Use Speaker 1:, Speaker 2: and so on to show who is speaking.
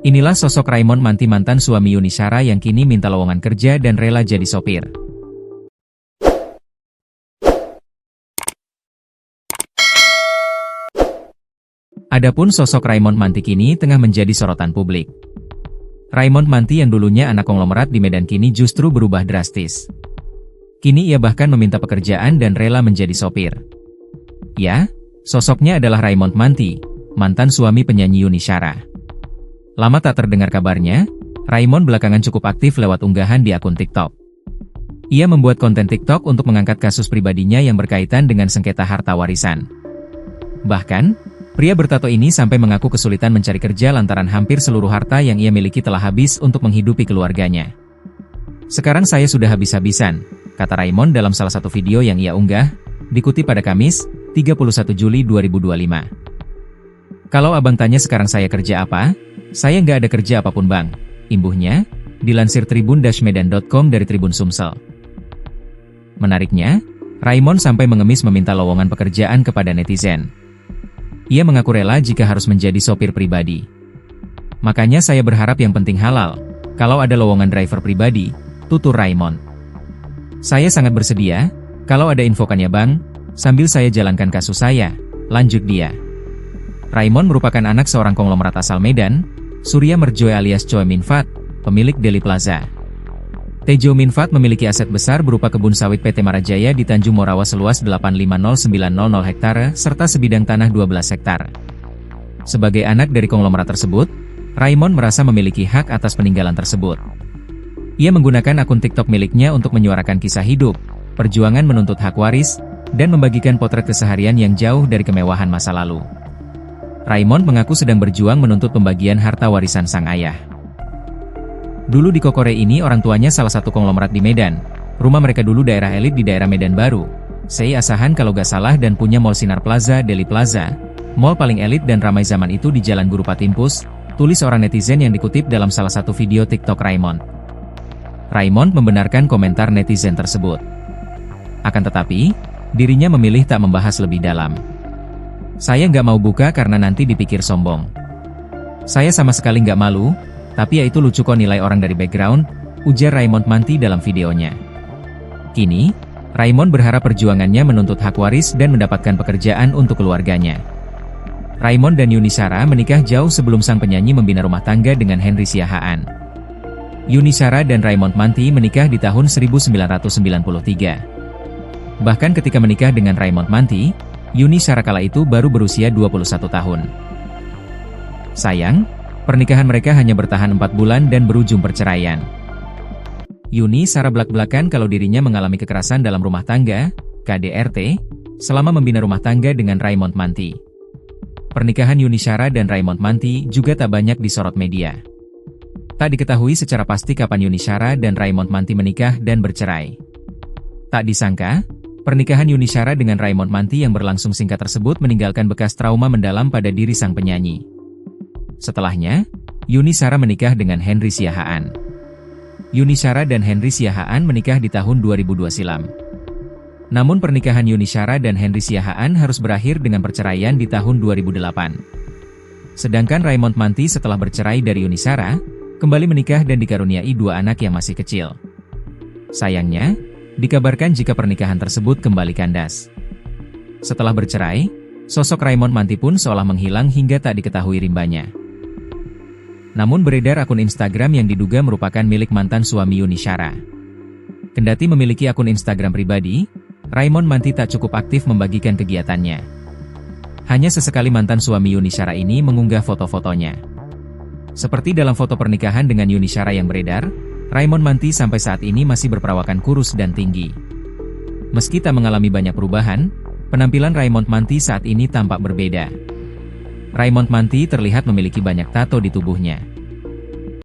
Speaker 1: Inilah sosok Raymond Manti, mantan suami Yuni Shara yang kini minta lowongan kerja dan rela jadi sopir. Adapun sosok Raymond Manti kini tengah menjadi sorotan publik. Raymond Manti yang dulunya anak konglomerat di Medan kini justru berubah drastis. Kini ia bahkan meminta pekerjaan dan rela menjadi sopir. Ya, sosoknya adalah Raymond Manti, mantan suami penyanyi Yuni Shara. Lama tak terdengar kabarnya, Raymond belakangan cukup aktif lewat unggahan di akun TikTok. Ia membuat konten TikTok untuk mengangkat kasus pribadinya yang berkaitan dengan sengketa harta warisan. Bahkan, pria bertato ini sampai mengaku kesulitan mencari kerja lantaran hampir seluruh harta yang ia miliki telah habis untuk menghidupi keluarganya. "Sekarang saya sudah habis-habisan," kata Raymond dalam salah satu video yang ia unggah, dikutip pada Kamis, 31 Juli 2025. "Kalau abang tanya sekarang saya kerja apa? Saya nggak ada kerja apapun bang," imbuhnya, dilansir tribun-medan.com dari Tribun Sumsel. Menariknya, Raymond sampai mengemis meminta lowongan pekerjaan kepada netizen. Ia mengaku rela jika harus menjadi sopir pribadi. "Makanya saya berharap yang penting halal. Kalau ada lowongan driver pribadi," tutur Raymond. "Saya sangat bersedia, kalau ada infokannya bang, sambil saya jalankan kasus saya," lanjut dia. Raymond merupakan anak seorang konglomerat asal Medan, Surya Merjoe alias Choi Minfat, pemilik Deli Plaza. Tejo Minfat memiliki aset besar berupa kebun sawit PT Marajaya di Tanjung Morawa seluas 850.900 hektare serta sebidang tanah 12 hektar. Sebagai anak dari konglomerat tersebut, Raymond merasa memiliki hak atas peninggalan tersebut. Ia menggunakan akun TikTok miliknya untuk menyuarakan kisah hidup, perjuangan menuntut hak waris, dan membagikan potret keseharian yang jauh dari kemewahan masa lalu. Raymond mengaku sedang berjuang menuntut pembagian harta warisan sang ayah. Dulu di Kokore ini orang tuanya salah satu konglomerat di Medan. Rumah mereka dulu daerah elit di daerah Medan Baru. Sei Asahan kalau gak salah dan punya Mall Sinar Plaza, Deli Plaza. Mall paling elit dan ramai zaman itu di Jalan Guru Patimpus, tulis orang netizen yang dikutip dalam salah satu video TikTok Raymond. Raymond membenarkan komentar netizen tersebut. Akan tetapi, dirinya memilih tak membahas lebih dalam. "Saya nggak mau buka karena nanti dipikir sombong. Saya sama sekali nggak malu, tapi ya itu lucu kok nilai orang dari background," ujar Raymond Manti dalam videonya. Kini, Raymond berharap perjuangannya menuntut hak waris dan mendapatkan pekerjaan untuk keluarganya. Raymond dan Yuni Shara menikah jauh sebelum sang penyanyi membina rumah tangga dengan Henry Siahaan. Yuni Shara dan Raymond Manti menikah di tahun 1993. Bahkan ketika menikah dengan Raymond Manti, Yuni Shara kala itu baru berusia 21 tahun. Sayang, pernikahan mereka hanya bertahan 4 bulan dan berujung perceraian. Yuni Shara belak-belakan kalau dirinya mengalami kekerasan dalam rumah tangga, KDRT, selama membina rumah tangga dengan Raymond Manti. Pernikahan Yuni Shara dan Raymond Manti juga tak banyak disorot media. Tak diketahui secara pasti kapan Yuni Shara dan Raymond Manti menikah dan bercerai. Tak disangka, pernikahan Yuni Shara dengan Raymond Manti yang berlangsung singkat tersebut meninggalkan bekas trauma mendalam pada diri sang penyanyi. Setelahnya, Yuni Shara menikah dengan Henry Siahaan. Yuni Shara dan Henry Siahaan menikah di tahun 2002 silam. Namun pernikahan Yuni Shara dan Henry Siahaan harus berakhir dengan perceraian di tahun 2008. Sedangkan Raymond Manti setelah bercerai dari Yuni Shara, kembali menikah dan dikaruniai 2 anak yang masih kecil. Sayangnya, dikabarkan jika pernikahan tersebut kembali kandas. Setelah bercerai, sosok Raymond Manti pun seolah menghilang hingga tak diketahui rimbanya. Namun beredar akun Instagram yang diduga merupakan milik mantan suami Yuni Shara. Kendati memiliki akun Instagram pribadi, Raymond Manti tak cukup aktif membagikan kegiatannya. Hanya sesekali mantan suami Yuni Shara ini mengunggah foto-fotonya. Seperti dalam foto pernikahan dengan Yuni Shara yang beredar, Raymond Manti sampai saat ini masih berperawakan kurus dan tinggi. Meski tak mengalami banyak perubahan, penampilan Raymond Manti saat ini tampak berbeda. Raymond Manti terlihat memiliki banyak tato di tubuhnya.